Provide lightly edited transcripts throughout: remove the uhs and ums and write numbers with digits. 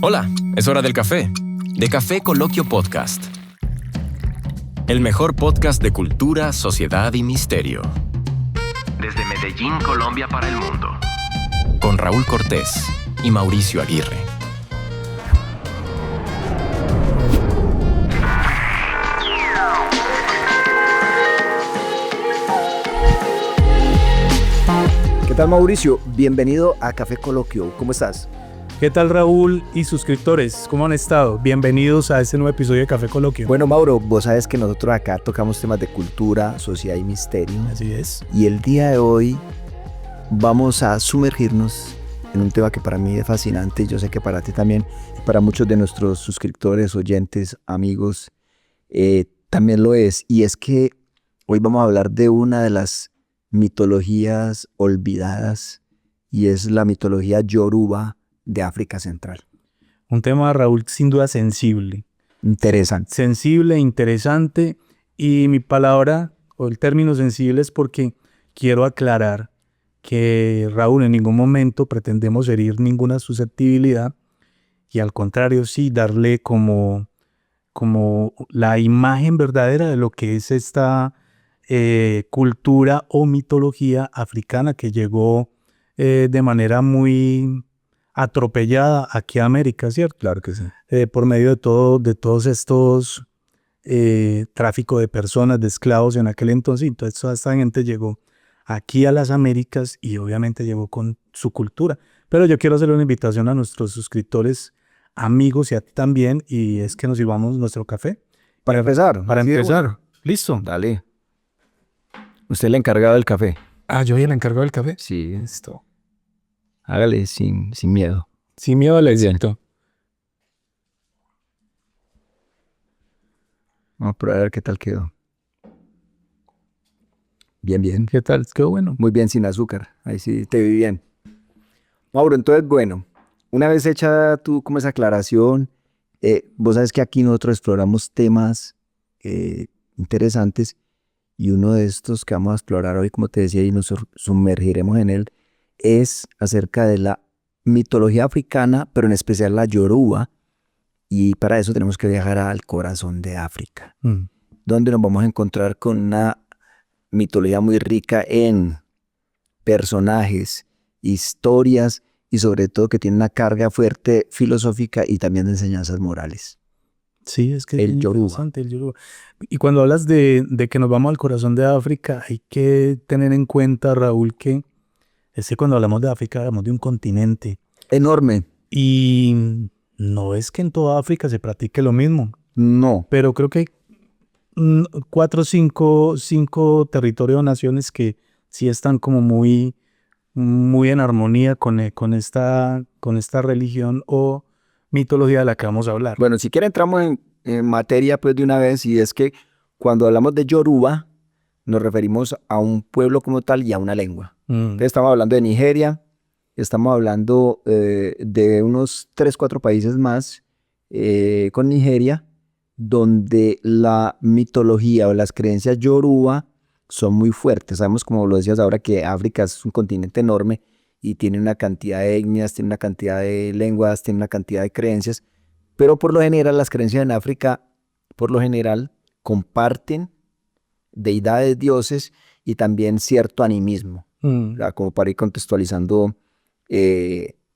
Hola, es hora del café. De Café Coloquio Podcast. El mejor podcast de cultura, sociedad y misterio. Desde Medellín, Colombia para el mundo. Con Raúl Cortés y Mauricio Aguirre. ¿Qué tal, Mauricio? Bienvenido a Café Coloquio. ¿Cómo estás? ¿Qué tal, Raúl y suscriptores? ¿Cómo han estado? Bienvenidos a este nuevo episodio de Café Coloquio. Bueno, Mauro, vos sabes que nosotros acá tocamos temas de cultura, sociedad y misterio. Así es. Y el día de hoy vamos a sumergirnos en un tema que para mí es fascinante y yo sé que para ti también, y para muchos de nuestros suscriptores, oyentes, amigos, también lo es. Y es que hoy vamos a hablar de una de las mitologías olvidadas y es la mitología yoruba de África Central. Un tema, Raúl, sin duda sensible. Interesante. Sensible, interesante. Y mi palabra o el término sensible es porque quiero aclarar que, Raúl, en ningún momento pretendemos herir ninguna susceptibilidad y al contrario, sí, darle como la imagen verdadera de lo que es esta cultura o mitología africana que llegó de manera muy atropellada aquí a América, ¿cierto? Claro que sí. Por medio de todos estos tráfico de personas, de esclavos en aquel entonces. Entonces toda esta gente llegó aquí a las Américas y obviamente llegó con su cultura. Pero yo quiero hacerle una invitación a nuestros suscriptores, amigos y a ti también, y es que nos sirvamos nuestro café. Para empezar. Para empezar. ¿Listo? Dale. Usted es el encargado del café. Ah, yo soy el encargado del café. Sí. Listo. Hágale sin miedo. Sin miedo al éxito. Vamos a probar a ver qué tal quedó. Bien, bien. ¿Qué tal? Quedó bueno. Muy bien, sin azúcar. Ahí sí te vi bien. Mauro, entonces, bueno, una vez hecha tú como esa aclaración, vos sabes que aquí nosotros exploramos temas interesantes y uno de estos que vamos a explorar hoy, como te decía, y nos sumergiremos en él, es acerca de la mitología africana, pero en especial la yoruba, y para eso tenemos que viajar al corazón de África, donde nos vamos a encontrar con una mitología muy rica en personajes, historias y sobre todo que tiene una carga fuerte filosófica y también de enseñanzas morales. Sí, es que El es yoruba. interesante el yoruba. Y cuando hablas de que nos vamos al corazón de África, hay que tener en cuenta, Raúl, que cuando hablamos de África, hablamos de un continente. Enorme. Y no es que en toda África se practique lo mismo, No. pero creo que hay 4 o 5 territorios o naciones que sí están como muy en armonía con esta religión o mitología de la que vamos a hablar. Bueno, si quiere entramos en materia pues de una vez, y es que cuando hablamos de Yoruba nos referimos a un pueblo como tal y a una lengua. Entonces estamos hablando de Nigeria, estamos hablando de unos 3, 4 países más con Nigeria, donde la mitología o las creencias Yoruba son muy fuertes. Sabemos, como lo decías ahora, que África es un continente enorme y tiene una cantidad de etnias, tiene una cantidad de lenguas, tiene una cantidad de creencias, pero por lo general las creencias en África, por lo general, comparten deidades, dioses y también cierto animismo, como para ir contextualizando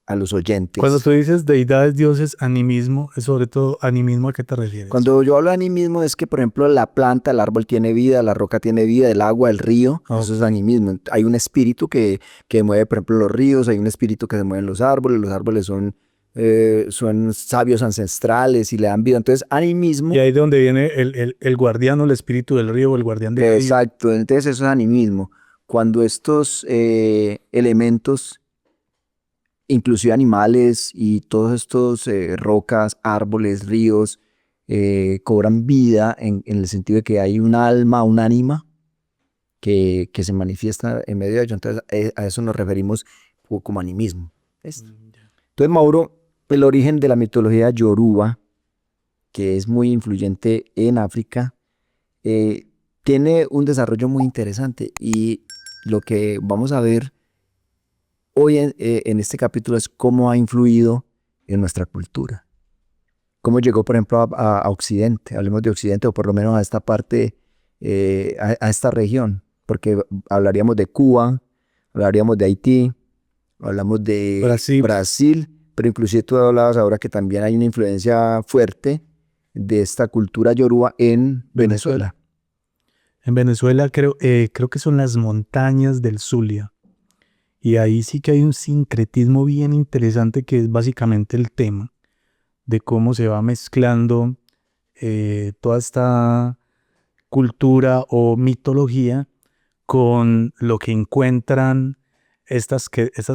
a los oyentes. Cuando tú dices deidades, dioses, animismo, sobre todo animismo, ¿a qué te refieres? Cuando yo hablo de animismo es que, por ejemplo, la planta, el árbol tiene vida, la roca tiene vida, el agua, el río, eso es animismo. Hay un espíritu que mueve, por ejemplo, los ríos, hay un espíritu que se mueve en los árboles son sabios ancestrales y le dan vida. Entonces, animismo. Y ahí de donde viene el guardián o el espíritu del río o el guardián del río. Exacto, entonces eso es animismo. Cuando estos elementos, inclusive animales y todos estos rocas, árboles, ríos, cobran vida en el sentido de que hay un alma, un ánima que se manifiesta en medio de ello. Entonces a eso nos referimos como animismo. Entonces, Mauro, el origen de la mitología yoruba, que es muy influyente en África, tiene un desarrollo muy interesante, y lo que vamos a ver hoy en este capítulo es cómo ha influido en nuestra cultura. ¿Cómo llegó, por ejemplo, a Occidente? Hablemos de Occidente, o por lo menos a esta parte, a esta región, porque hablaríamos de Cuba, hablaríamos de Haití, hablamos de Brasil, pero inclusive tú hablabas ahora que también hay una influencia fuerte de esta cultura yoruba en Venezuela. En Venezuela creo que son las montañas del Zulia. Y ahí sí que hay un sincretismo bien interesante que es básicamente el tema de cómo se va mezclando toda esta cultura o mitología con lo que encuentran estas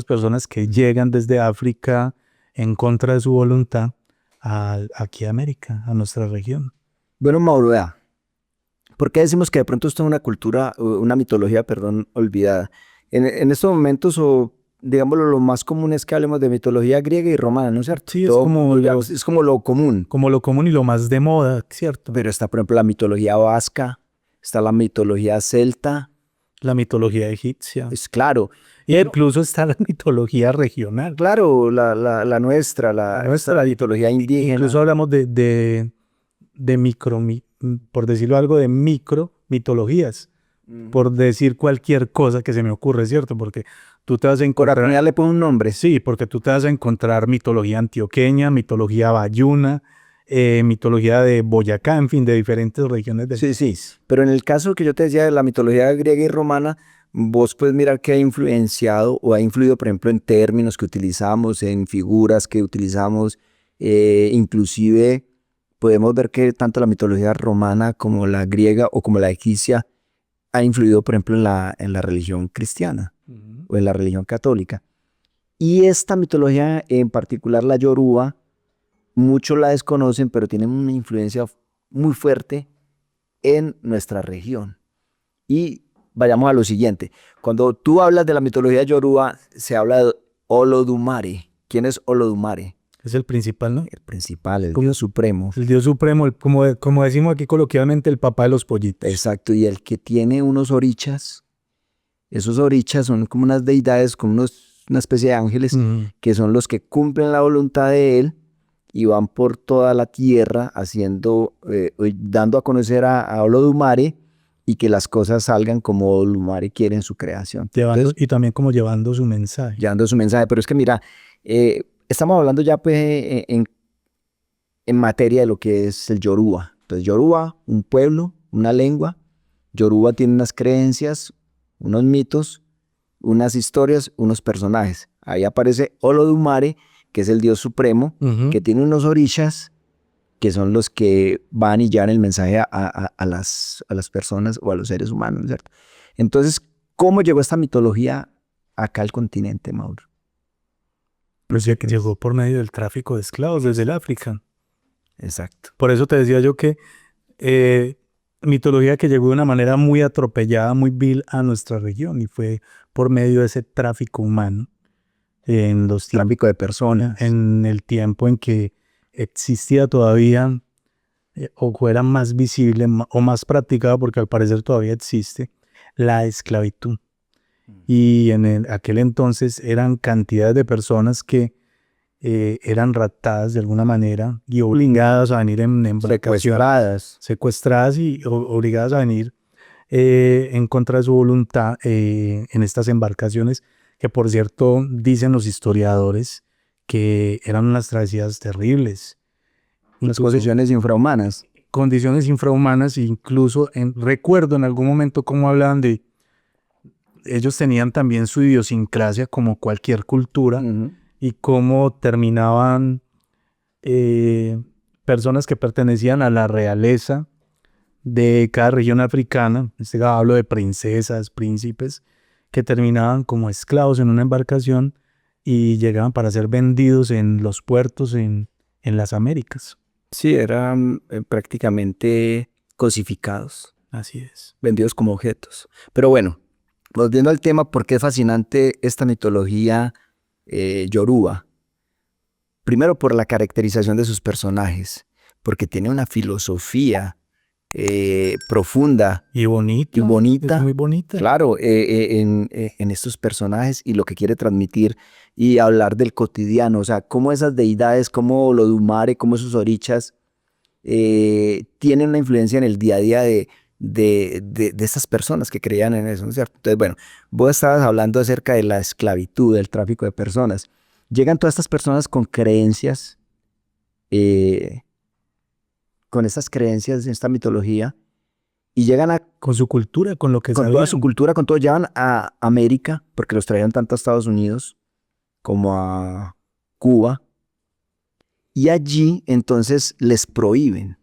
personas que llegan desde África en contra de su voluntad aquí a América, a nuestra región. Bueno, Mauro, vea, ¿por qué decimos que de pronto esto es una mitología, olvidada? En estos momentos, o digámoslo, lo más común es que hablemos de mitología griega y romana, ¿no es cierto? Sí, es como lo común. Como lo común y lo más de moda, ¿cierto? Pero está, por ejemplo, la mitología vasca, está la mitología celta. La mitología egipcia. Es claro. Y incluso está la mitología regional. Claro, la nuestra, la mitología indígena. Incluso hablamos de por decirlo algo, de micro mitologías. Por decir cualquier cosa que se me ocurre, ¿cierto? Porque tú te vas a encontrar... Ya le pongo un nombre. Sí, porque tú te vas a encontrar mitología antioqueña, mitología bayuna, mitología de Boyacá, en fin, de diferentes regiones del país. Sí. Pero en el caso que yo te decía de la mitología griega y romana, vos puedes mirar que ha influenciado o ha influido, por ejemplo, en términos que utilizamos, en figuras que utilizamos, inclusive podemos ver que tanto la mitología romana como la griega o como la egipcia ha influido, por ejemplo, en la religión cristiana o en la religión católica. Y esta mitología, en particular la yoruba, muchos la desconocen, pero tienen una influencia muy fuerte en nuestra región. Y vayamos a lo siguiente. Cuando tú hablas de la mitología yoruba, se habla de Olodumare. ¿Quién es Olodumare? Es el principal, ¿no? El principal, el Dios supremo. El Dios supremo, como decimos aquí coloquialmente, el papá de los pollitos. Exacto, y el que tiene unos orichas. Esos orichas son como unas deidades, como una especie de ángeles, que son los que cumplen la voluntad de él y van por toda la tierra dando a conocer a Olodumare y que las cosas salgan como Olodumare quiere en su creación. Y también como llevando su mensaje. Llevando su mensaje, pero es que mira, estamos hablando ya pues en materia de lo que es el Yoruba. Entonces Yoruba, un pueblo, una lengua. Yoruba tiene unas creencias, unos mitos, unas historias, unos personajes. Ahí aparece Olodumare, que es el Dios supremo, que tiene unos orishas, que son los que van y llevan el mensaje a las personas o a los seres humanos, ¿cierto? Entonces, ¿cómo llegó esta mitología acá al continente, Mauro? Pues ya que llegó por medio del tráfico de esclavos desde el África. Exacto. Por eso te decía yo que mitología que llegó de una manera muy atropellada, muy vil a nuestra región, y fue por medio de ese tráfico humano. Tráfico de personas. En el tiempo en que existía todavía, o era más visible o más practicada, porque al parecer todavía existe, la esclavitud. Y en aquel entonces eran cantidades de personas que eran raptadas de alguna manera y obligadas a venir en secuestradas y obligadas a venir en contra de su voluntad en estas embarcaciones, que por cierto dicen los historiadores que eran unas travesías terribles. Unas condiciones infrahumanas. Condiciones infrahumanas, incluso recuerdo en algún momento cómo hablaban de... Ellos tenían también su idiosincrasia como cualquier cultura, y cómo terminaban personas que pertenecían a la realeza de cada región africana. Hablo de princesas, príncipes, que terminaban como esclavos en una embarcación y llegaban para ser vendidos en los puertos en las Américas. Sí, eran prácticamente cosificados. Así es. Vendidos como objetos. Pero bueno, volviendo al tema, ¿por qué es fascinante esta mitología yoruba? Primero por la caracterización de sus personajes, porque tiene una filosofía profunda y bonita. y bonita. Es muy bonita. Claro, en estos personajes y lo que quiere transmitir y hablar del cotidiano, o sea, cómo esas deidades, como Olodumare, como esos orichas, tienen una influencia en el día a día de estas personas que creían en eso, ¿no es cierto? Entonces, bueno, vos estabas hablando acerca de la esclavitud, del tráfico de personas. Llegan todas estas personas con creencias, con estas creencias de esta mitología, y llegan con su cultura, con lo que con sabían. toda su cultura, con todo, llevan a América, porque los traían tanto a Estados Unidos como a Cuba, y allí entonces les prohíben,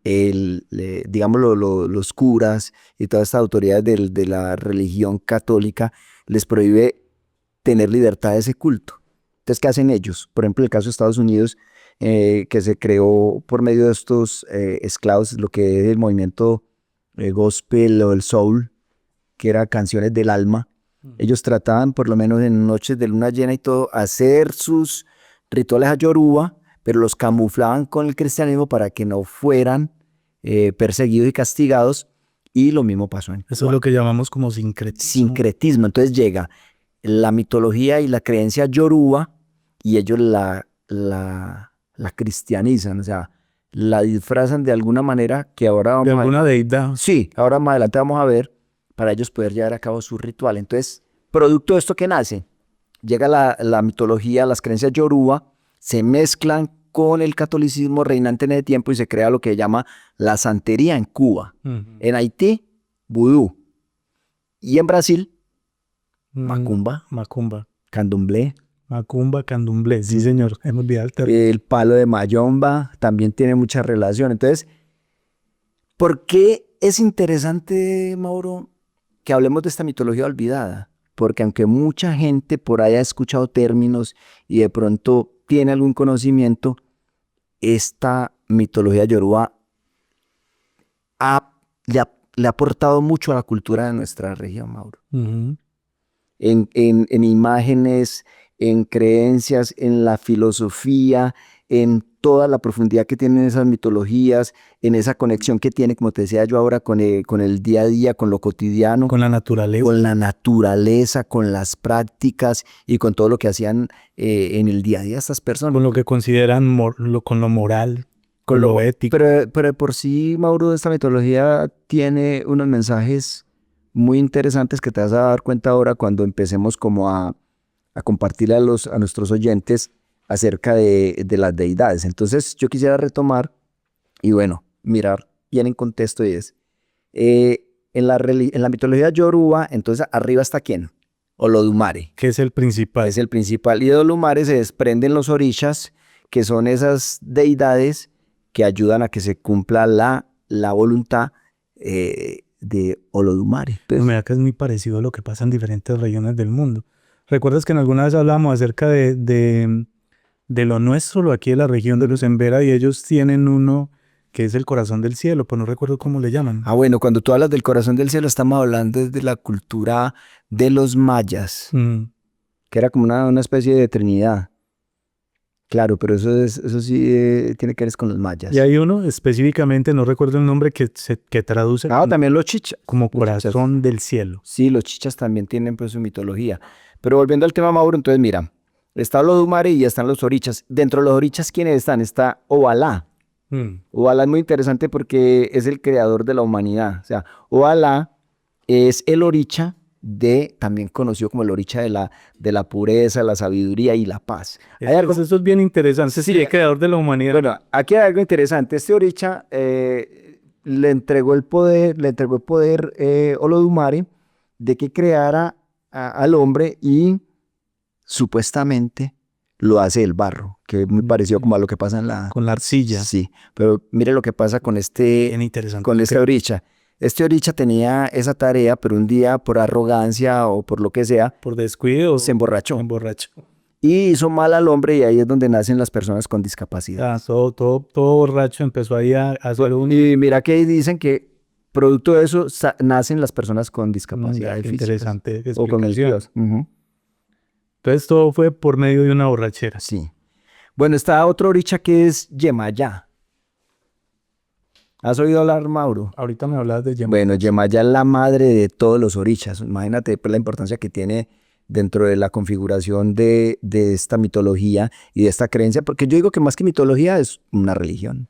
digamos, los curas y todas estas autoridades de la religión católica, les prohíbe tener libertad de ese culto. Entonces, ¿qué hacen ellos? Por ejemplo, en el caso de Estados Unidos, que se creó por medio de estos esclavos, lo que es el movimiento gospel o el soul, que era canciones del alma. Ellos trataban, por lo menos en noches de luna llena y todo, hacer sus rituales a Yoruba, pero los camuflaban con el cristianismo para que no fueran perseguidos y castigados, y lo mismo pasó en Cuba. Eso es lo que llamamos como sincretismo. Sincretismo. Entonces llega la mitología y la creencia Yoruba, y ellos la cristianizan, o sea, la disfrazan de alguna manera que ahora vamos de alguna deidad. Sí, ahora más adelante vamos a ver, para ellos poder llevar a cabo su ritual. Entonces, producto de esto que nace, llega la mitología, las creencias Yoruba, se mezclan con el catolicismo reinante en ese tiempo y se crea lo que se llama la santería en Cuba. En Haití, vudú. Y en Brasil, macumba, candomblé. Macumba, candomblé, sí señor, hemos olvidado el término. El palo de mayomba también tiene mucha relación. Entonces, ¿por qué es interesante, Mauro, que hablemos de esta mitología olvidada? Porque aunque mucha gente por ahí ha escuchado términos y de pronto tiene algún conocimiento, esta mitología yoruba le ha aportado mucho a la cultura de nuestra región, Mauro. En imágenes, en creencias, en la filosofía, en toda la profundidad que tienen esas mitologías, en esa conexión que tiene, como te decía yo ahora, con el día a día, con lo cotidiano. Con la naturaleza. Con la naturaleza, con las prácticas y con todo lo que hacían en el día a día estas personas. Con lo que consideran con lo moral, con lo ético. Pero por sí, Mauro, esta mitología tiene unos mensajes muy interesantes que te vas a dar cuenta ahora cuando empecemos como a compartirle a nuestros oyentes acerca de las deidades. Entonces yo quisiera retomar y bueno, mirar bien en contexto, y es en la mitología yoruba, entonces arriba está ¿quién? Olodumare. Que es el principal. Es el principal, y de Olodumare se desprenden los orishas, que son esas deidades que ayudan a que se cumpla la voluntad de Olodumare. Pues, mira que es muy parecido a lo que pasa en diferentes regiones del mundo. ¿Recuerdas que en alguna vez hablamos acerca de lo nuestro, lo aquí de la región de los Embera, y ellos tienen uno que es el corazón del cielo, pues no recuerdo cómo le llaman? Ah, bueno, cuando tú hablas del corazón del cielo, estamos hablando desde la cultura de los mayas, que era como una especie de trinidad. Claro, pero eso sí tiene que ver con los mayas. Y hay uno específicamente, no recuerdo el nombre, que traduce también los chichas. Como corazón del cielo. Sí, los chichas también tienen pues su mitología. Pero volviendo al tema, Mauro, entonces mira, está Olodumare y ya están los orichas. Dentro de los orichas, ¿quiénes están? Está Obalá. Obalá es muy interesante porque es el creador de la humanidad. O sea, Obalá es el oricha también conocido como el oricha de la pureza, la sabiduría y la paz. Eso es bien interesante. Sí, el creador de la humanidad. Bueno, aquí hay algo interesante. Este oricha le entregó el poder Olodumare de que creara al hombre, y supuestamente lo hace el barro, que es muy parecido como a lo que pasa con la arcilla. Sí, pero mire lo que pasa con este oricha. Este oricha tenía esa tarea, pero un día por arrogancia o por lo que sea, por descuido, se emborrachó. Y hizo mal al hombre, y ahí es donde nacen las personas con discapacidad. Todo borracho empezó ahí a hacer Y mira que dicen que producto de eso nacen las personas con discapacidad física. Interesante. O con el Dios. Entonces todo fue por medio de una borrachera. Sí. Bueno, está otro oricha que es Yemayá. ¿Has oído hablar, Mauro? Ahorita me hablas de Yemayá. Bueno, Yemayá es la madre de todos los orichas. Imagínate pues, la importancia que tiene dentro de la configuración de esta mitología y de esta creencia, porque yo digo que más que mitología es una religión.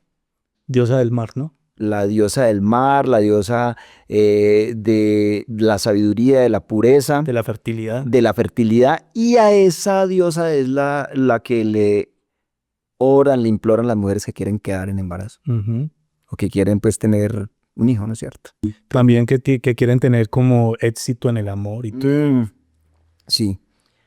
Diosa del mar, ¿no? La diosa del mar, la diosa de la sabiduría, de la pureza, De la fertilidad. de la fertilidad, y a esa diosa es la que le oran, le imploran las mujeres que quieren quedar en embarazo Ujú. o que quieren pues tener un hijo, ¿no es cierto? También que quieren tener como éxito en el amor y todo. Sí.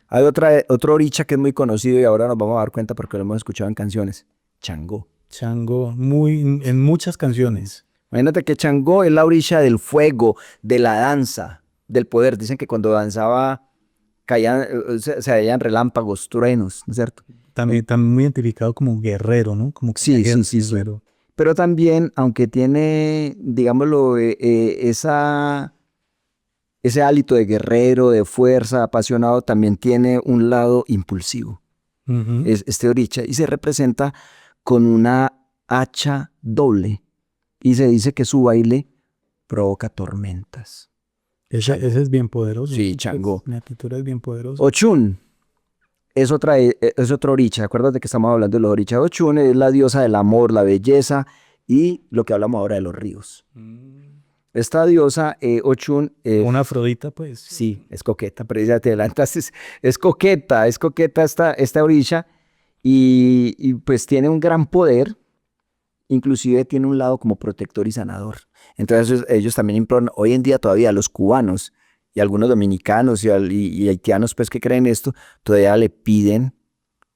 Hay otro oricha que es muy conocido y ahora nos vamos a dar cuenta porque lo hemos escuchado en canciones. Changó. Chango, en muchas canciones. Imagínate que Changó es la oricha del fuego, de la danza, del poder. Dicen que cuando danzaba caían, se veían relámpagos, truenos, ¿no es cierto? También muy identificado como guerrero, ¿no? Como Sí, sí. guerrero. Pero también, aunque tiene, digámoslo, ese hálito de guerrero, de fuerza, apasionado, también tiene un lado impulsivo. Ujú. Es este oricha y se representa con una hacha doble y se dice que su baile provoca tormentas. Ese es bien poderoso. Sí, Changó. La pintura es bien poderosa. Ochun es otro oricha. Acuérdate que estamos hablando de los orichas. Ochun es la diosa del amor, la belleza y lo que hablamos ahora de los ríos. Esta diosa, Ochun, Una Afrodita, pues. sí, es coqueta, pero ya te adelantaste, es coqueta esta oricha y pues tiene un gran poder, inclusive tiene un lado como protector y sanador. Entonces ellos también imploran, hoy en día todavía los cubanos y algunos dominicanos y haitianos pues que creen esto, todavía le piden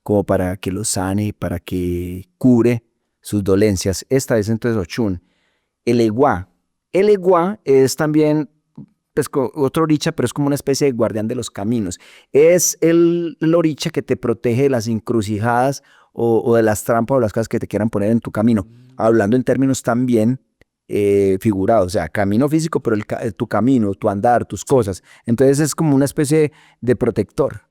como para que los sane, para que cure sus dolencias. Esta es entonces Ochun. El Eguá es también pues, otro oricha, pero es como una especie de guardián de los caminos. Es el oricha que te protege de las encrucijadas o de las trampas o las cosas que te quieran poner en tu camino. Hablando en términos también figurados, o sea, camino físico, pero tu camino, tu andar, tus cosas. Entonces es como una especie de protector.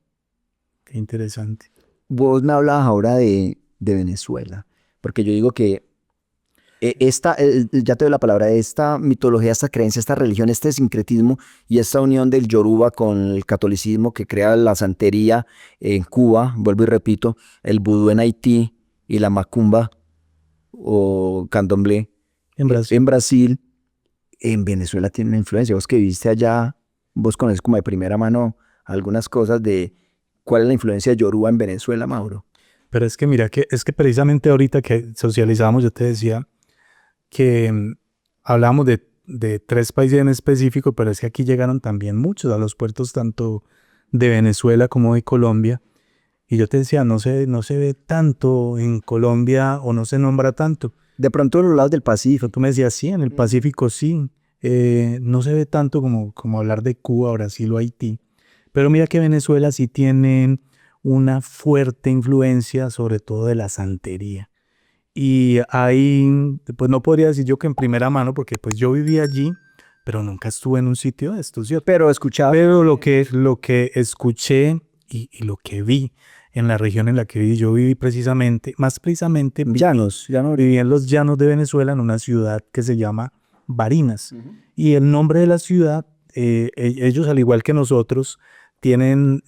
Qué interesante. Vos me hablabas ahora de Venezuela, porque yo digo que ya te doy la palabra, esta mitología, esta creencia, esta religión, este sincretismo y esta unión del Yoruba con el catolicismo que crea la santería en Cuba, vuelvo y repito, el vudú en Haití y la macumba o candomblé En Brasil. en Brasil, en Venezuela tiene una influencia. Vos que viviste allá, vos conoces como de primera mano algunas cosas de cuál es la influencia de Yoruba en Venezuela, Mauro. Pero es que mira, es que precisamente ahorita que socializamos, yo te decía que hablamos de 3 países en específico, pero es que aquí llegaron también muchos a los puertos tanto de Venezuela como de Colombia. Y yo te decía, no se ve tanto en Colombia o no se nombra tanto. De pronto en los lados del Pacífico. Tú me decías, sí, en el Pacífico sí. No se ve tanto como hablar de Cuba, Brasil o Haití. Pero mira que Venezuela sí tiene una fuerte influencia, sobre todo de la santería. Y ahí, pues no podría decir yo que en primera mano, porque pues yo viví allí, pero nunca estuve en un sitio de estos, ¿cierto? Pero escuchaba. Pero lo que escuché y lo que vi en la región en la que viví, yo viví más precisamente Llanos. viví en los llanos de Venezuela, en una ciudad que se llama Barinas. Y el nombre de la ciudad, ellos al igual que nosotros, tienen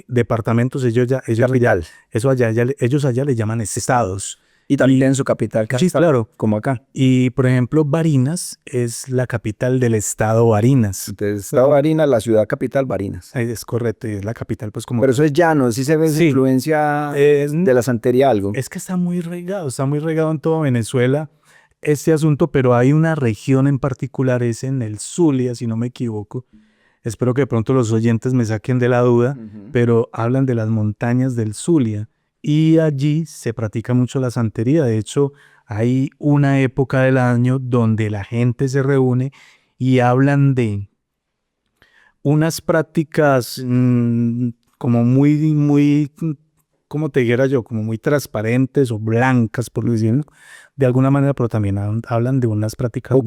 departamentos, ellos Capital. ellos allá le llaman estados. Y también tienen su capital. Sí, claro. Como acá. Y por ejemplo, Barinas es la capital del estado Barinas. Entonces, estado Barinas, la ciudad capital, Barinas. Es correcto, y es la capital pues como... Pero eso es llano, sí se ve esa Sí. influencia de la santería algo. Es que está muy regado en toda Venezuela este asunto, pero hay una región en particular, es en el Zulia, si no me equivoco. Espero que de pronto los oyentes me saquen de la duda, pero hablan de las montañas del Zulia y allí se practica mucho la santería. De hecho, hay una época del año donde la gente se reúne y hablan de unas prácticas como muy, como te dijera yo, como muy transparentes o blancas, por decirlo de alguna manera, pero también hablan de unas prácticas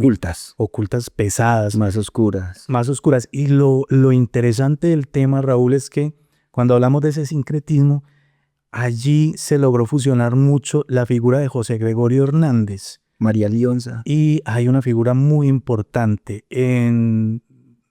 ocultas, pesadas, más oscuras. más oscuras. Y lo interesante del tema, Raúl, es que cuando hablamos de ese sincretismo, allí se logró fusionar mucho la figura de José Gregorio Hernández, María Lionza. Y hay una figura muy importante en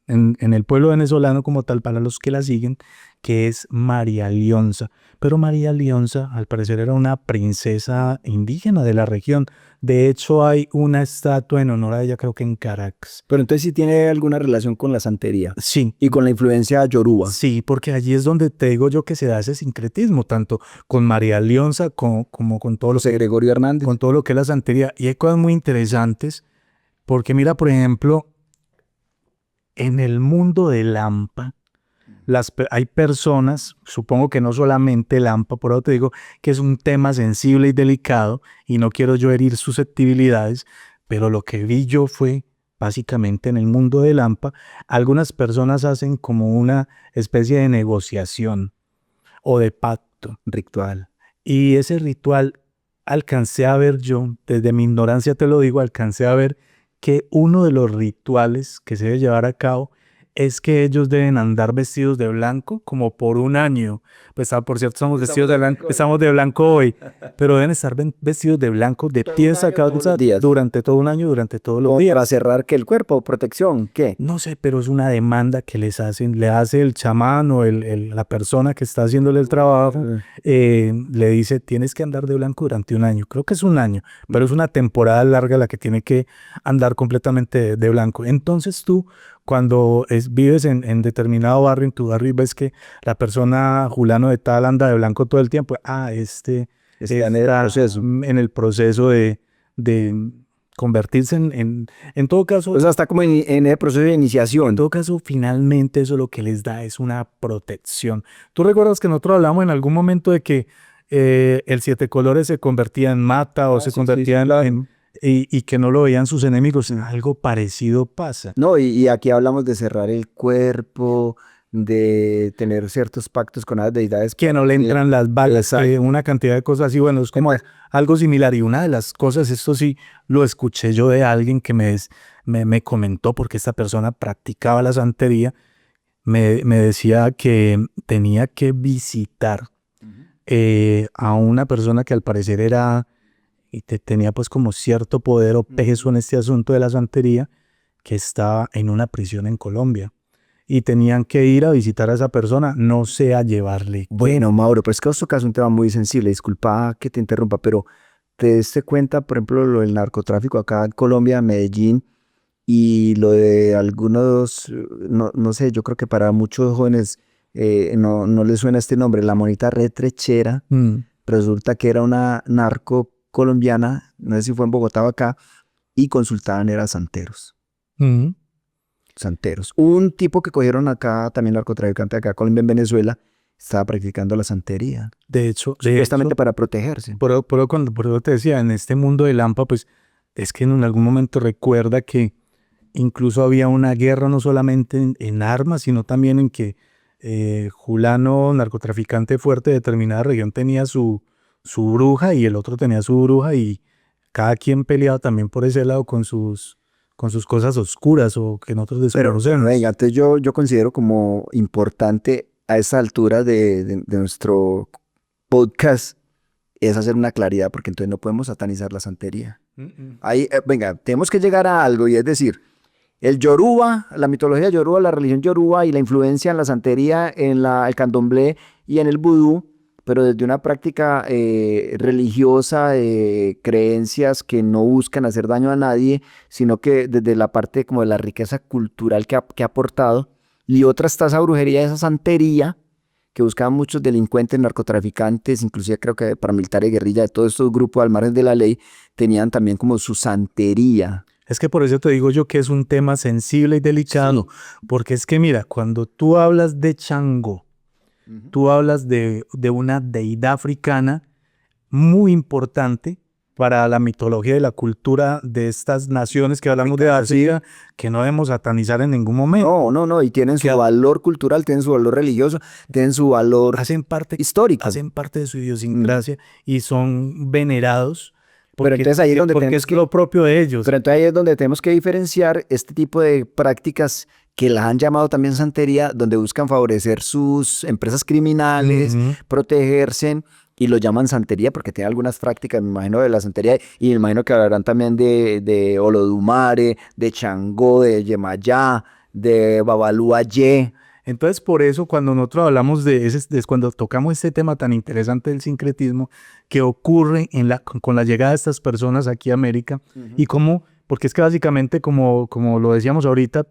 el pueblo venezolano como tal, para los que la siguen, que es María Lionza. Pero María Lionza, al parecer, era una princesa indígena de la región. De hecho, hay una estatua en honor a ella, creo que en Caracas. Pero entonces sí tiene alguna relación con la santería. Sí. Y con la influencia yoruba. Sí, porque allí es donde te digo yo que se da ese sincretismo, tanto con María Lionza como con todo lo José Gregorio Hernández. con todo lo que es la santería. Y hay cosas muy interesantes, porque mira, por ejemplo, en el mundo de Lampa, hay personas, supongo que no solamente Lampa, por eso te digo que es un tema sensible y delicado y no quiero yo herir susceptibilidades, pero lo que vi yo fue básicamente en el mundo de Lampa, algunas personas hacen como una especie de negociación o de pacto. Ritual. Y ese ritual alcancé a ver yo, desde mi ignorancia te lo digo, alcancé a ver que uno de los rituales que se debe llevar a cabo es que ellos deben andar vestidos de blanco como por un año. Pues por cierto, estamos de blanco hoy, pero deben estar vestidos de blanco de pies a cabeza durante todo un año, durante todos los días. ¿Para cerrar qué? ¿El cuerpo? ¿Protección? ¿Qué? No sé, pero es una demanda que le hace el chamán o la persona que está haciéndole el trabajo, le dice, tienes que andar de blanco durante un año. Creo que es un año, pero es una temporada larga la que tiene que andar completamente de blanco. Entonces tú, cuando vives en determinado barrio, en tu barrio, y ves que la persona Julano de tal anda de blanco todo el tiempo, está en el proceso de convertirse en todo caso. O sea, está como en el proceso de iniciación. En todo caso, finalmente eso lo que les da es una protección. ¿Tú recuerdas que nosotros hablamos en algún momento de que el siete colores se convertía en mata o se convertía en... Y que no lo veían sus enemigos? Algo parecido pasa. No, y aquí hablamos de cerrar el cuerpo, de tener ciertos pactos con las deidades. Que no le entran las balas, una cantidad de cosas así. Bueno, es como algo similar. Y una de las cosas, esto sí lo escuché yo de alguien que me comentó, porque esta persona practicaba la santería, me decía que tenía que visitar a una persona que al parecer era... y tenía pues como cierto poder o peso en este asunto de la santería, que estaba en una prisión en Colombia. Y tenían que ir a visitar a esa persona, no sé, a llevarle. Bueno, Mauro, pero es que vos tocas un tema muy sensible, disculpa que te interrumpa, pero te diste cuenta, por ejemplo, lo del narcotráfico acá en Colombia, Medellín, y lo de algunos, no sé, yo creo que para muchos jóvenes no les suena este nombre, la monita retrechera, resulta que era una narco colombiana, no sé si fue en Bogotá o acá, y consultaban era santeros. Santeros. Un tipo que cogieron acá, también narcotraficante acá, Colombia, en Venezuela, estaba practicando la santería. De hecho, supuestamente para protegerse. Por eso te decía, en este mundo de Lampa, pues es que en algún momento recuerda que incluso había una guerra no solamente en armas, sino también en que Julano, narcotraficante fuerte de determinada región, tenía su bruja y el otro tenía su bruja, y cada quien peleaba también por ese lado con sus cosas oscuras o que nosotros desconocemos. Pero venga, entonces yo considero como importante a esa altura de nuestro podcast es hacer una claridad, porque entonces no podemos satanizar la santería. Ahí, venga, tenemos que llegar a algo, y es decir, el yoruba, la mitología yoruba, la religión yoruba y la influencia en la santería, en el candomblé y en el vudú, pero desde una práctica religiosa de creencias que no buscan hacer daño a nadie, sino que desde la parte como de la riqueza cultural que ha aportado. Y otra está esa brujería, esa santería que buscaban muchos delincuentes, narcotraficantes, inclusive creo que paramilitares, guerrilla, de todos estos grupos al margen de la ley, tenían también como su santería. Es que por eso te digo yo que es un tema sensible y delicado, porque es que mira, cuando tú hablas de Changó, tú hablas de una deidad africana muy importante para la mitología y la cultura de estas naciones que hablamos de Asia, que no debemos satanizar en ningún momento. No, y tienen su valor cultural, tienen su valor religioso, tienen su valor histórico. Hacen parte de su idiosincrasia y son venerados. Pero entonces ahí es donde porque es lo propio de ellos. Pero entonces ahí es donde tenemos que diferenciar este tipo de prácticas que las han llamado también santería, donde buscan favorecer sus empresas criminales, protegerse, y lo llaman santería porque tiene algunas prácticas, me imagino, de la santería, y me imagino que hablarán también de Olodumare, de Changó, de Yemayá, de Babaluayé. Entonces, por eso, cuando nosotros hablamos cuando tocamos este tema tan interesante del sincretismo, que ocurre con la llegada de estas personas aquí a América, y cómo, porque es que básicamente, como lo decíamos ahorita,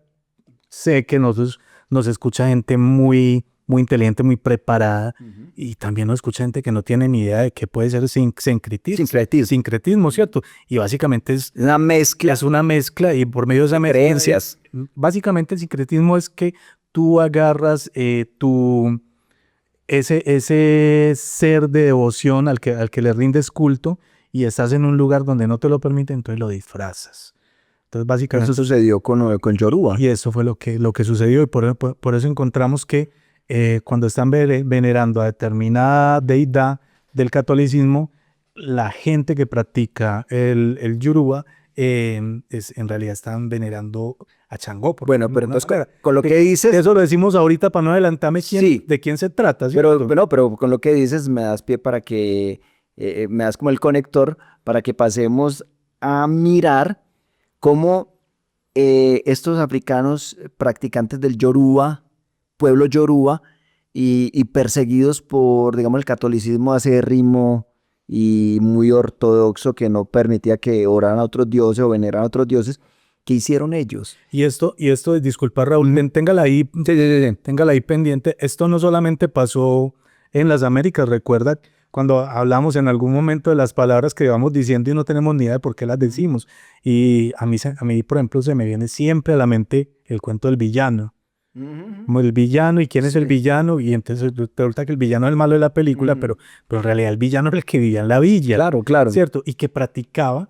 sé que nos escucha gente muy, muy inteligente, muy preparada, y también nos escucha gente que no tiene ni idea de qué puede ser sincretismo. Sincretismo, ¿cierto? Y básicamente es una mezcla. Es una mezcla, y por medio de esa mezcla, creencias. Básicamente el sincretismo es que tú agarras ese ser de devoción al que le rindes culto, y estás en un lugar donde no te lo permite, entonces lo disfrazas. Entonces, básicamente, eso sucedió con Yoruba. Y eso fue lo que sucedió, y por eso encontramos que cuando están venerando a determinada deidad del catolicismo, la gente que practica el Yoruba en realidad están venerando a Changó. Bueno, pero entonces con lo que dices... Eso lo decimos ahorita para no adelantarme de quién se trata, ¿cierto? Pero con lo que dices me das pie para que... me das como el conector para que pasemos a mirar cómo estos africanos practicantes del Yoruba, pueblo Yoruba, y perseguidos por, digamos, el catolicismo acérrimo y muy ortodoxo, que no permitía que oraran a otros dioses o veneraran a otros dioses, ¿qué hicieron ellos? Y esto, disculpa, Raúl, téngala ahí pendiente. Esto no solamente pasó en las Américas, recuerda cuando hablamos en algún momento de las palabras que vamos diciendo y no tenemos ni idea de por qué las decimos. Y a mí, por ejemplo, se me viene siempre a la mente el cuento del villano. Como el villano, ¿y quién es el villano? Y entonces resulta que el villano es el malo de la película, pero en realidad el villano era el que vivía en la villa. Claro. ¿Cierto? Y que practicaba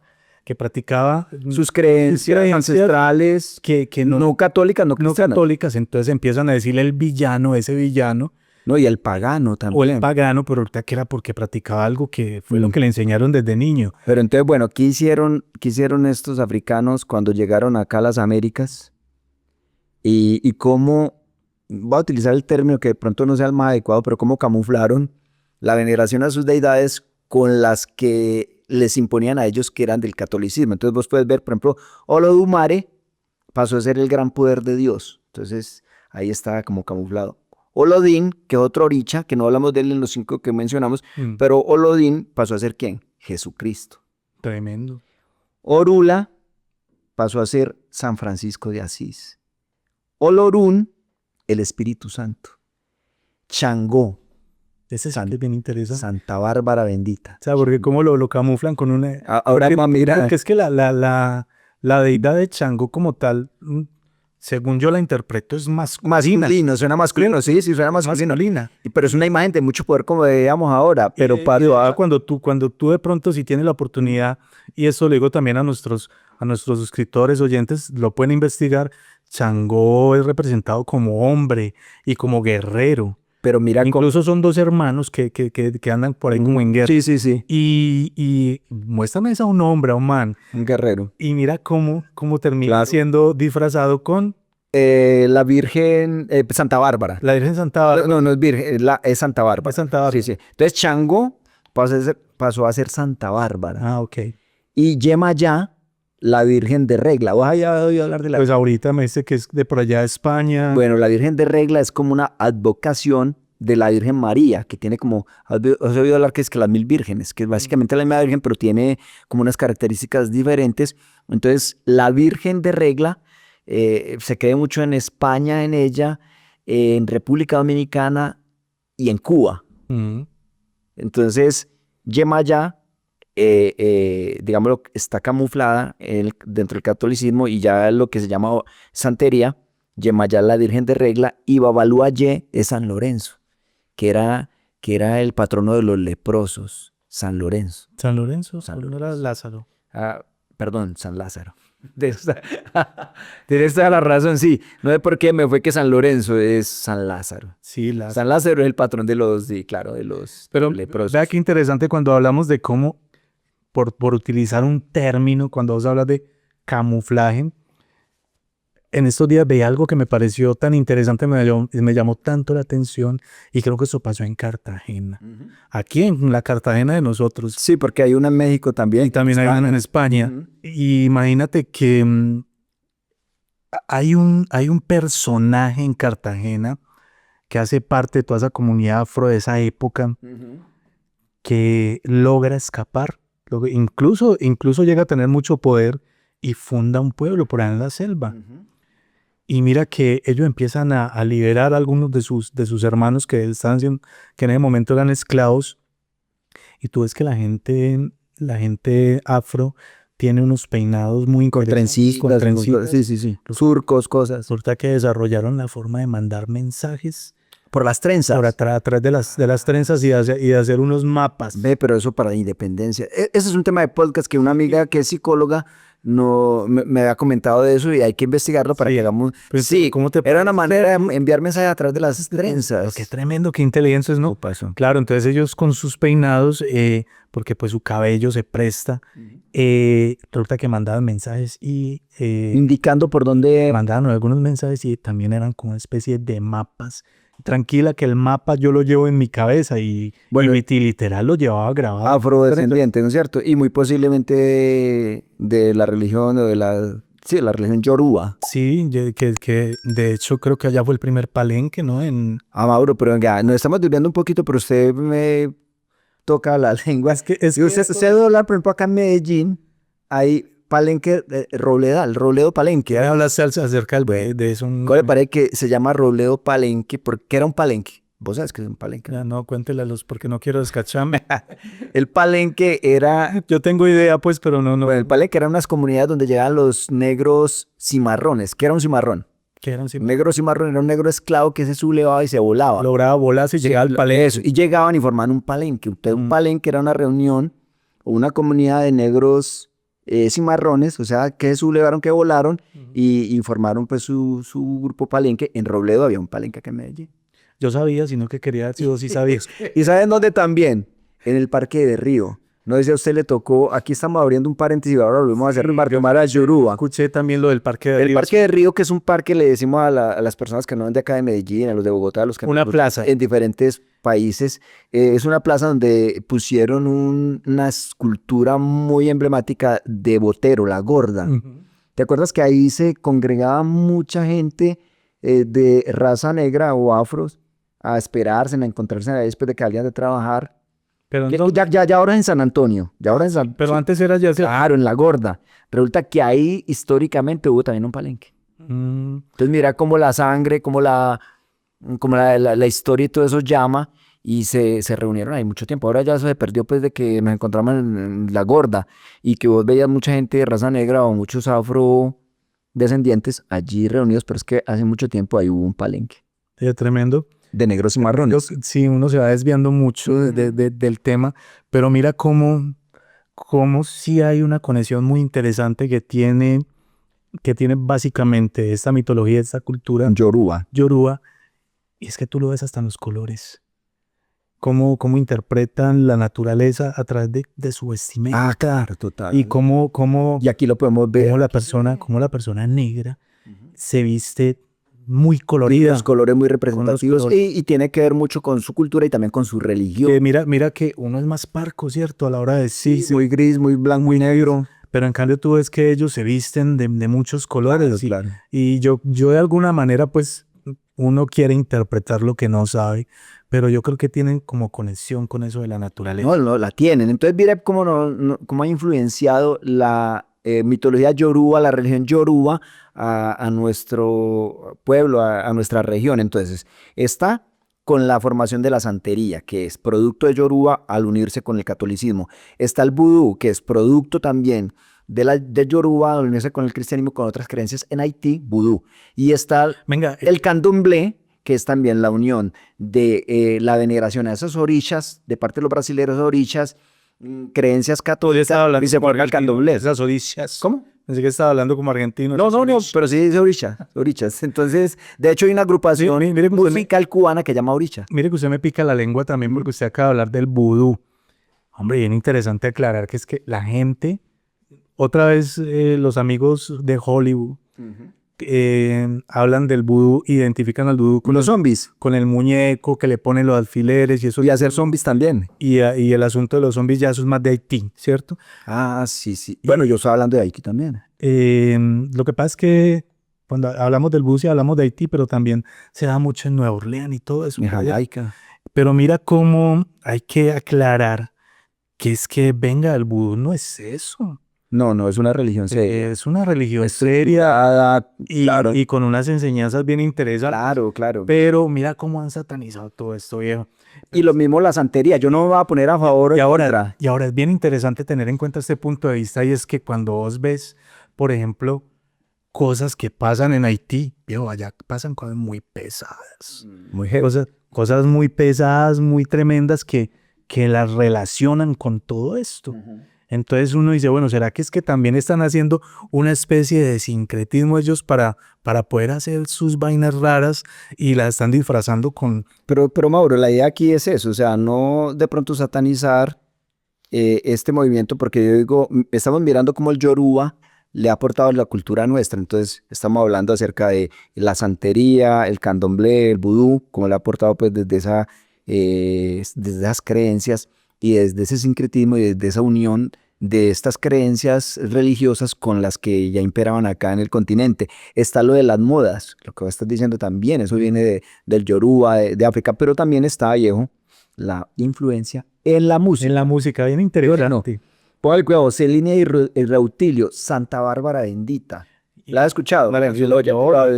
sus creencias ancestrales, que no católicas, no cristianas. No católicas, entonces empiezan a decirle el villano, ese villano. No, y el pagano también. O el pagano, pero ahorita que era porque practicaba algo que fue lo que le enseñaron desde niño. Pero entonces, bueno, ¿qué hicieron estos africanos cuando llegaron acá a las Américas? Y cómo, voy a utilizar el término que de pronto no sea el más adecuado, pero cómo camuflaron la veneración a sus deidades con las que les imponían a ellos que eran del catolicismo. Entonces vos puedes ver, por ejemplo, Olodumare pasó a ser el gran poder de Dios. Entonces ahí está como camuflado. Olodín, que es otro oricha, que no hablamos de él en los 5 que mencionamos, pero Olodín pasó a ser ¿quién? Jesucristo. Tremendo. Orula pasó a ser San Francisco de Asís. Olorún, el Espíritu Santo. Changó. Ese es bien interesante. Santa Bárbara bendita. O sea, porque cómo lo camuflan con una... Ahora mira. Porque es que la deidad de Changó como tal, según yo la interpreto, es masculino, suena masculino, sí, suena masculino. Pero es una imagen de mucho poder como veíamos ahora. Pero cuando tú de pronto, si tienes la oportunidad, y eso lo digo también a nuestros suscriptores, oyentes, lo pueden investigar, Changó es representado como hombre y como guerrero. Pero mira, incluso son 2 hermanos que andan por ahí como en guerra. Sí. Y muéstrame a un hombre, a un man. Un guerrero. Y mira cómo termina siendo disfrazado con... la Virgen Santa Bárbara. La Virgen Santa Bárbara. No es Virgen, es Santa Bárbara. Es Santa Bárbara. Sí. Entonces Changó pasó a ser Santa Bárbara. Ah, ok. Y Yemayá, la Virgen de Regla. ¿Vos habías oído hablar de la? Pues ahorita me dice que es de por allá de España. Bueno, la Virgen de Regla es como una advocación de la Virgen María, que tiene como, ¿has oído hablar que es que las 1000 vírgenes? Que es básicamente la misma Virgen, pero tiene como unas características diferentes. Entonces, la Virgen de Regla se cree mucho en España, en ella, en República Dominicana y en Cuba. Entonces, Yemayá, digamos, está camuflada dentro del catolicismo, y ya lo que se llama santería. Yemayá, la Virgen de Regla, y Babaluayé es San Lorenzo, que era el patrono de los leprosos, San Lorenzo. ¿San Lorenzo? No era Lázaro. Perdón, San Lázaro. Tienes toda la razón, sí. No sé por qué me fue que San Lorenzo es San Lázaro. Sí, San Lázaro es el patrón de los leprosos. Vea qué interesante cuando hablamos de cómo, por utilizar un término, cuando vos hablas de camuflaje, en estos días veía algo que me pareció tan interesante, me llamó tanto la atención y creo que eso pasó en Cartagena. Aquí en la Cartagena de nosotros. Sí, porque hay una en México también. Y también hay una en España. Y imagínate que hay un personaje en Cartagena que hace parte de toda esa comunidad afro de esa época que logra escapar. Incluso llega a tener mucho poder y funda un pueblo por ahí en la selva. Y mira que ellos empiezan a liberar a algunos de sus hermanos que estaban que en ese momento eran esclavos. Y tú ves que la gente afro tiene unos peinados muy Con interesantes. trencitas. Sí. Surcos, cosas. Resulta que desarrollaron la forma de mandar mensajes por las trenzas. Por atrás de las trenzas y de hacer unos mapas. Ve, pero eso para la independencia. Ese es un tema de podcast que una amiga que es psicóloga me había comentado de eso y hay que investigarlo para que hagamos... Pero sí, era una manera de enviar mensajes a través de las trenzas. Qué tremendo, qué inteligentes, ¿no? Claro, entonces ellos con sus peinados, porque pues su cabello se presta, resulta que mandaban mensajes y... indicando por dónde... Mandaban algunos mensajes y también eran como una especie de mapas. Tranquila que el mapa yo lo llevo en mi cabeza y literal lo llevaba grabado. Afrodescendiente, ¿no es cierto? Y muy posiblemente de la religión o de la religión yoruba. Sí, que de hecho creo que allá fue el primer palenque, ¿no? Mauro, pero venga, nos estamos desviando un poquito, pero usted me toca la lengua. Es que usted debe hablar, por ejemplo, acá en Medellín hay palenque Robledo Palenque. Ya hablaste acerca de eso. ¿Cuál le parece que se llama Robledo Palenque? ¿Qué era un palenque? ¿Vos sabes qué es un palenque? Ya no, cuéntela porque no quiero descacharme. El palenque era... Yo tengo idea, pues, pero no. Bueno, el palenque eran unas comunidades donde llegaban los negros cimarrones. ¿Qué era un cimarrón? ¿Qué era un cimarrón? Negro cimarrón era un negro esclavo que se sublevaba y se volaba. Lograba volarse y llegaba al palenque. Eso, y llegaban y formaban un palenque. Un palenque era una reunión o una comunidad de negros... cimarrones, o sea, que sublevaron, que volaron y formaron pues su grupo palenque. En Robledo había un palenque acá en Medellín. Yo sabía, sino que quería decir, sí sabías. ¿Y saben dónde también? En el Parque de Río. No sé si a usted le tocó, aquí estamos abriendo un paréntesis, ahora lo vamos a hacer retomar a Yoruba. Escuché también lo del Parque de Río. El Parque de Río, que es un parque, le decimos a las personas que no son de acá de Medellín, a los de Bogotá, a los que una plaza en diferentes países. Es una plaza donde pusieron una escultura muy emblemática de Botero, la gorda. ¿Te acuerdas que ahí se congregaba mucha gente de raza negra o afros a esperarse, a encontrarse ahí después de que salían de trabajar? Pero ya ahora es en San Antonio. Pero antes era ya... Claro, en La Gorda. Resulta que ahí históricamente hubo también un palenque. Entonces mira cómo la sangre, cómo la historia y todo eso llama y se reunieron ahí mucho tiempo. Ahora ya se perdió pues de que nos encontramos en La Gorda y que vos veías mucha gente de raza negra o muchos afrodescendientes allí reunidos, pero es que hace mucho tiempo ahí hubo un palenque. Es tremendo. De negros y marrones. Sí, uno se va desviando mucho del tema, pero mira cómo sí hay una conexión muy interesante que tiene básicamente esta mitología, esta cultura Yoruba, y es que tú lo ves hasta en los colores. Cómo interpretan la naturaleza a través de su vestimenta. Ah, claro, total. Y y aquí lo podemos ver. Cómo la persona negra se viste muy colorida. Los colores muy representativos y tiene que ver mucho con su cultura y también con su religión. Mira que uno es más parco, ¿cierto? A la hora de decir. Muy gris, muy blanco, muy negro. Pero en cambio tú ves que ellos se visten de muchos colores. Claro. Y yo de alguna manera, pues, uno quiere interpretar lo que no sabe, pero yo creo que tienen como conexión con eso de la naturaleza. No, la tienen. Entonces mira cómo ha influenciado la mitología yoruba, la religión yoruba a nuestro pueblo, a nuestra región. Entonces, está con la formación de la santería, que es producto de Yoruba al unirse con el catolicismo. Está el vudú, que es producto también de Yoruba al unirse con el cristianismo, con otras creencias en Haití, vudú. Y está el candomblé, que es también la unión de la veneración a esas orishas, de parte de los brasileños, orishas, creencias católicas, y se forma el candomblé. Esas orishas. ¿Cómo? Pensé que estaba hablando como argentino. No, pero sí dice orichas. Entonces, de hecho hay una agrupación musical cubana que llama oricha. Mire que usted me pica la lengua también porque usted acaba de hablar del vudú. Hombre, bien interesante aclarar que es que la gente, otra vez los amigos de Hollywood, hablan del vudú, identifican al vudú Con los zombies. con el muñeco, que le ponen los alfileres y eso. Y hacer zombies también. Y el asunto de los zombies ya eso es más de Haití, ¿cierto? Ah, sí, sí. Bueno, yo estaba hablando de Haití también. Lo que pasa es que cuando hablamos del vudú sí hablamos de Haití, pero también se da mucho en Nueva Orleans y todo eso. En por allá. Jamaica. Pero mira cómo hay que aclarar que es que venga, el vudú no es eso. No, es una religión seria. Es una religión seria. Claro, y con unas enseñanzas bien interesantes. claro. Pero mira cómo han satanizado todo esto, viejo. Y lo mismo la santería. Yo no me voy a poner a favor o en contra. Y ahora es bien interesante tener en cuenta este punto de vista y es que cuando vos ves, por ejemplo, cosas que pasan en Haití, viejo, allá pasan cosas muy pesadas. Muy heavy. Cosas muy pesadas, muy tremendas que las relacionan con todo esto. Entonces uno dice, bueno, ¿será que es que también están haciendo una especie de sincretismo ellos para poder hacer sus vainas raras y las están disfrazando con... Pero Mauro, la idea aquí es eso, o sea, no de pronto satanizar este movimiento, porque yo digo, estamos mirando cómo el Yoruba le ha aportado a la cultura nuestra, entonces estamos hablando acerca de la santería, el candomblé, el vudú, cómo le ha aportado pues desde esas creencias y desde ese sincretismo y desde esa unión de estas creencias religiosas con las que ya imperaban acá en el continente. Está lo de las modas, lo que vos estás diciendo también, eso viene del Yoruba, de África, pero también está, viejo, la influencia en la música. En la música, bien interesante. Ponle cuidado, Celina y Reutilio, Santa Bárbara Bendita. ¿La has escuchado? La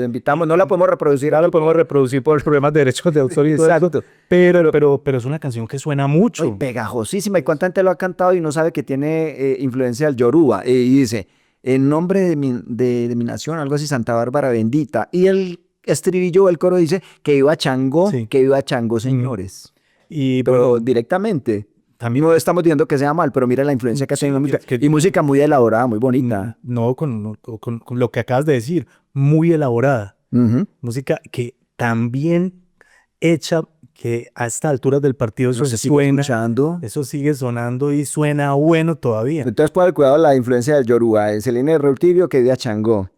invitamos, no la podemos reproducir. No la podemos reproducir por problemas de derechos de autor y todo eso. Pero es una canción que suena mucho. Ay, pegajosísima. ¿Y cuánta gente lo ha cantado y no sabe que tiene influencia del Yoruba? Y dice, en nombre de mi nación, algo así, Santa Bárbara Bendita. Y el estribillo, el coro dice, que viva Changó, que viva Changó, señores. Pero directamente. También no estamos diciendo que sea mal, pero mira la influencia que ha tenido la música. Y música muy elaborada, muy bonita. No, con lo que acabas de decir, muy elaborada. Música que también hecha, que a esta altura del partido eso suena, eso sigue sonando y suena bueno todavía. Entonces, pues, cuidado la influencia del Yoruba. Celina Reutilio, que vive a Changó.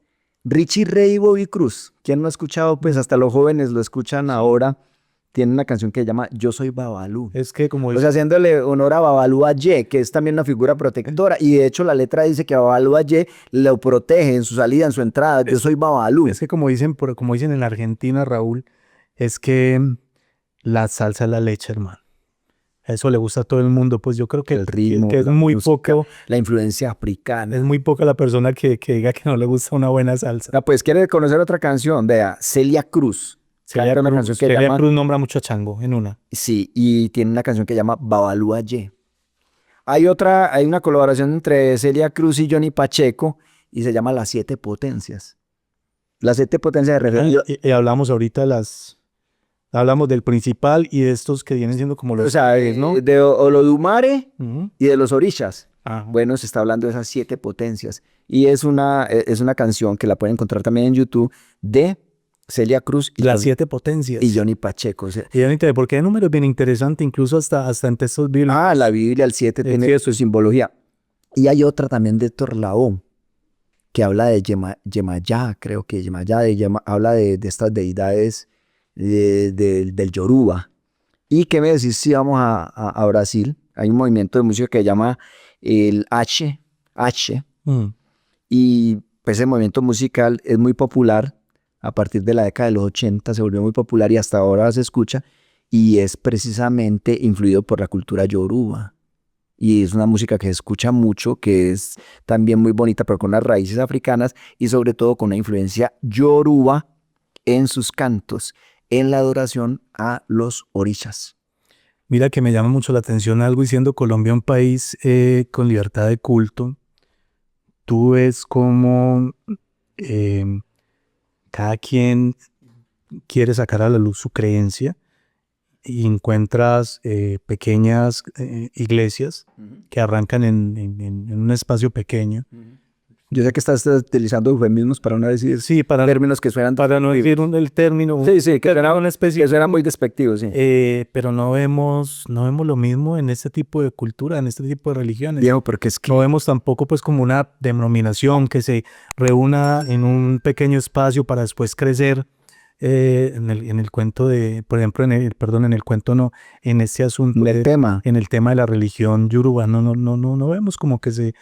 Richie Ray y Bobby Cruz. ¿Quién no ha escuchado? Pues hasta los jóvenes lo escuchan ahora. Tiene una canción que se llama Yo Soy Babalú. Es que como... O sea, haciéndole honor a Babalú Aye, que es también una figura protectora. Y de hecho la letra dice que Babalú Aye lo protege en su salida, en su entrada. Yo soy Babalú. Es que como dicen en Argentina, Raúl, es que la salsa es la leche, hermano. Eso le gusta a todo el mundo. Pues yo creo que el ritmo, que es muy música, poco... La influencia africana. Es muy poca la persona que diga que no le gusta una buena salsa. Ah, pues quiere conocer otra canción. Vea, Celia Cruz. Celia Cruz nombra mucho a Chango en una. Sí, y tiene una canción que se llama Babalú Aye. Hay una colaboración entre Celia Cruz y Johnny Pacheco y se llama Las Siete Potencias. Las Siete Potencias de referencia. Y hablamos ahorita hablamos del principal y de estos que vienen siendo como los... O sea, ¿no? De Olodumare y de los Orishas. Bueno, se está hablando de esas 7 potencias. Y es una canción que la pueden encontrar también en YouTube de Celia Cruz y las 7 potencias y Johnny Pacheco. O sea, porque el número es bien interesante, incluso hasta en textos bíblicos. La Biblia, el 7 tiene su simbología. Y hay otra también de Torlaó, que habla de Yemayá, creo que habla de estas deidades del Yoruba. ¿Y qué me decís si vamos a Brasil? Hay un movimiento de música que se llama el H. Y pues ese movimiento musical es muy popular. A partir de la década de los 80 se volvió muy popular y hasta ahora se escucha y es precisamente influido por la cultura yoruba. Y es una música que se escucha mucho, que es también muy bonita, pero con unas raíces africanas y sobre todo con una influencia yoruba en sus cantos, en la adoración a los orishas. Mira que me llama mucho la atención algo y siendo Colombia un país con libertad de culto, tú ves cómo... cada quien quiere sacar a la luz su creencia y encuentras pequeñas iglesias que arrancan en un espacio pequeño, Yo sé que estás utilizando eufemismos para no decir Sí, términos que suenan... para no decir el término. Sí, que suena una especie... Que suena muy despectivo, sí. Pero no vemos lo mismo en este tipo de cultura, en este tipo de religiones. Viejo, porque es que... No vemos tampoco pues como una denominación que se reúna en un pequeño espacio para después crecer en el cuento de, por ejemplo, en el cuento no, en este asunto. En el tema de la religión yoruba, no vemos como que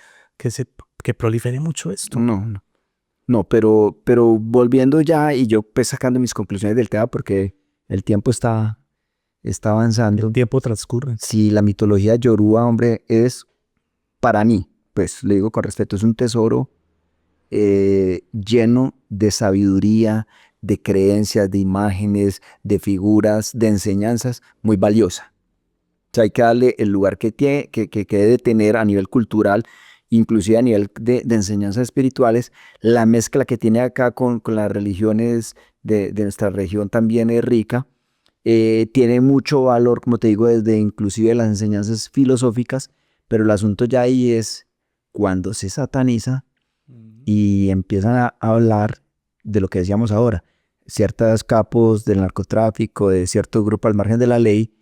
prolifere mucho esto. No, pero volviendo ya y yo pues sacando mis conclusiones del tema porque el tiempo está avanzando. El tiempo transcurre. Sí, la mitología yoruba, hombre, es para mí, pues le digo con respeto, es un tesoro lleno de sabiduría, de creencias, de imágenes, de figuras, de enseñanzas, muy valiosa. O sea, hay que darle el lugar que debe tener a nivel cultural, inclusive a nivel de enseñanzas espirituales. La mezcla que tiene acá con las religiones de nuestra región también es rica. Tiene mucho valor, como te digo, desde inclusive las enseñanzas filosóficas, pero el asunto ya ahí es cuando se sataniza y empiezan a hablar de lo que decíamos ahora, ciertos capos del narcotráfico, de ciertos grupos al margen de la ley,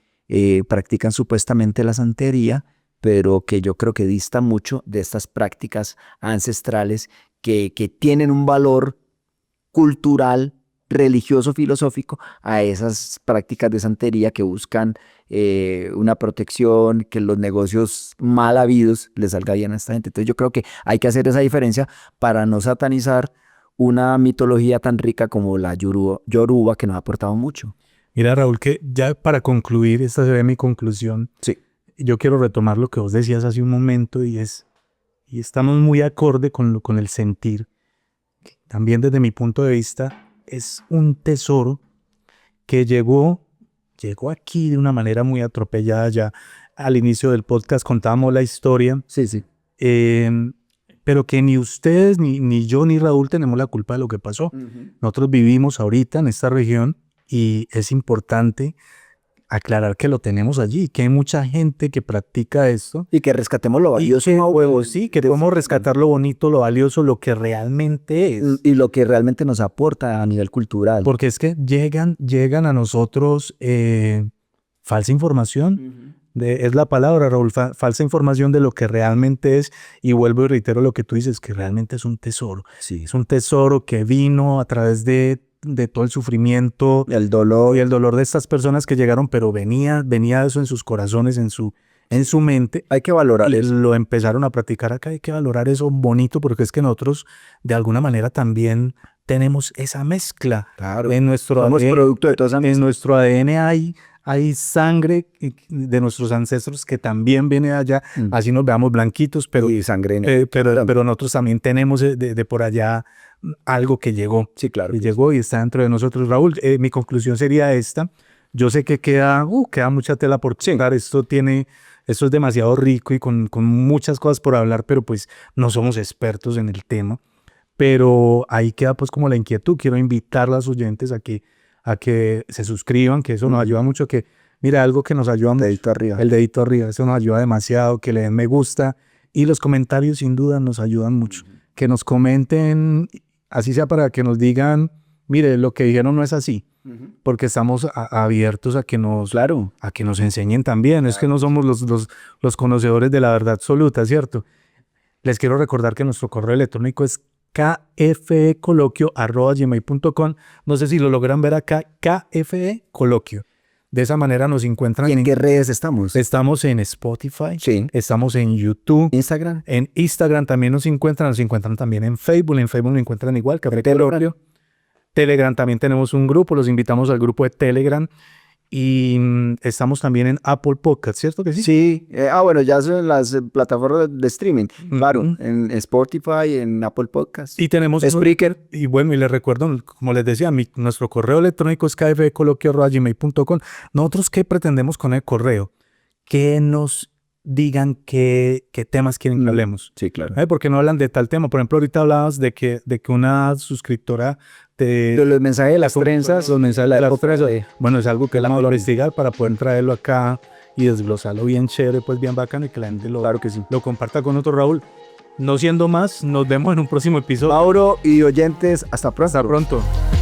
practican supuestamente la santería, pero que yo creo que dista mucho de estas prácticas ancestrales que tienen un valor cultural, religioso, filosófico, a esas prácticas de santería que buscan una protección, que los negocios mal habidos les salga bien a esta gente. Entonces yo creo que hay que hacer esa diferencia para no satanizar una mitología tan rica como la yoruba que nos ha aportado mucho. Mira, Raúl, que ya para concluir, esta sería mi conclusión. Sí. Yo quiero retomar lo que vos decías hace un momento y estamos muy acorde con el sentir. También desde mi punto de vista es un tesoro que llegó aquí de una manera muy atropellada. Ya al inicio del podcast contábamos la historia. Sí. Pero que ni ustedes, ni yo, ni Raúl tenemos la culpa de lo que pasó. Nosotros vivimos ahorita en esta región y es importante aclarar que lo tenemos allí, que hay mucha gente que practica esto. Y que rescatemos lo valioso. Que podemos rescatar lo bonito, lo valioso, lo que realmente es. Y lo que realmente nos aporta a nivel cultural. Porque es que llegan a nosotros falsa información. Es la palabra, Raúl, falsa información de lo que realmente es, y vuelvo y reitero lo que tú dices, que realmente es un tesoro. Sí. Es un tesoro que vino a través de todo el sufrimiento, el dolor y el dolor de estas personas que llegaron, pero venía eso en sus corazones, en su mente. Hay que valorar eso. Lo empezaron a practicar acá, hay que valorar eso bonito, porque es que nosotros de alguna manera también tenemos esa mezcla. Claro. Somos producto de toda esa mezcla. En nuestro ADN hay sangre de nuestros ancestros que también viene de allá, así nos veamos blanquitos, pero, pero nosotros también tenemos de por allá algo que llegó. Sí, claro. Y llegó y está dentro de nosotros. Raúl, mi conclusión sería esta. Yo sé que queda mucha tela por contar. Esto es demasiado rico y con muchas cosas por hablar, pero pues no somos expertos en el tema. Pero ahí queda pues como la inquietud. Quiero invitar a los oyentes a que se suscriban, que eso nos ayuda mucho, que mira, algo que nos ayuda mucho, el dedito arriba, eso nos ayuda demasiado, que le den me gusta, y los comentarios sin duda nos ayudan mucho, que nos comenten, así sea para que nos digan, mire, lo que dijeron no es así, porque estamos abiertos a que nos enseñen también. Claro. Es que no somos los conocedores de la verdad absoluta, ¿cierto? Les quiero recordar que nuestro correo electrónico es kfecoloquio@gmail.com. No sé si lo logran ver acá, kfecoloquio. De esa manera nos encuentran. ¿Y en qué redes estamos? Estamos en Spotify, sí. Estamos en YouTube, Instagram. En Instagram también nos encuentran también en Facebook nos encuentran igual, Café Coloquio. Telegram también tenemos un grupo, los invitamos al grupo de Telegram. Y estamos también en Apple Podcast, ¿cierto que sí? Sí. Bueno, ya son las plataformas de streaming. Claro, en Spotify, en Apple Podcast. Y tenemos Spreaker. Y bueno, y les recuerdo, como les decía, nuestro correo electrónico es kfecoloquio@gmail.com. Nosotros, ¿qué pretendemos con el correo? Que nos digan qué temas quieren que hablemos. Sí, claro. Porque no hablan de tal tema. Por ejemplo, ahorita hablabas de que una suscriptora de los mensajes de las trenzas. Los mensajes de las trenzas. Bueno, es algo que vamos a investigar para poder traerlo acá y desglosarlo bien chévere, pues bien bacano, y que la gente lo comparta con otro. Raúl, No siendo más, nos vemos en un próximo episodio. Mauro y oyentes, hasta pronto. Hasta pronto.